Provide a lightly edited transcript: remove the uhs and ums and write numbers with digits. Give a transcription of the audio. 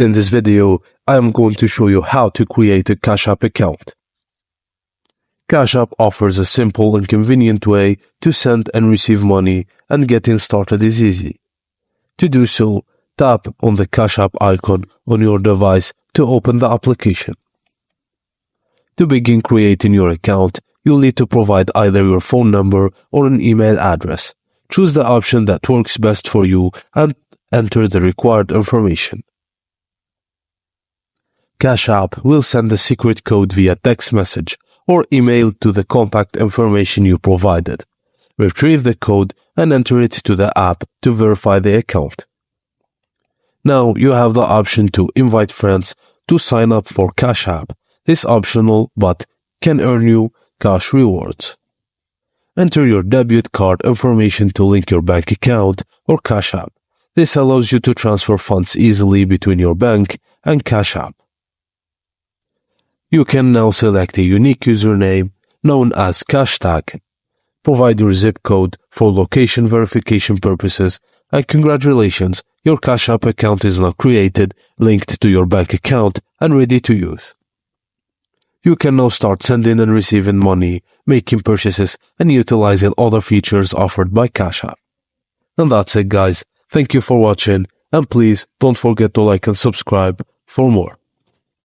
In this video, I am going to show you how to create a CashApp account. CashApp offers a simple and convenient way to send and receive money, and getting started is easy. To do so, tap on the CashApp icon on your device to open the application. To begin creating your account, you'll need to provide either your phone number or an email address. Choose the option that works best for you and enter the required information. CashApp will send a secret code via text message or email to the contact information you provided. Retrieve the code and enter it to the app to verify the account. Now you have the option to invite friends to sign up for CashApp. It's optional but can earn you cash rewards. Enter your debit card information to link your bank account or CashApp. This allows you to transfer funds easily between your bank and CashApp. You can now select a unique username known as CashTag. Provide your zip code for location verification purposes, and congratulations, your CashApp account is now created, linked to your bank account, and ready to use. You can now start sending and receiving money, making purchases, and utilizing other features offered by CashApp. And that's it, guys. Thank you for watching, and please don't forget to like and subscribe for more.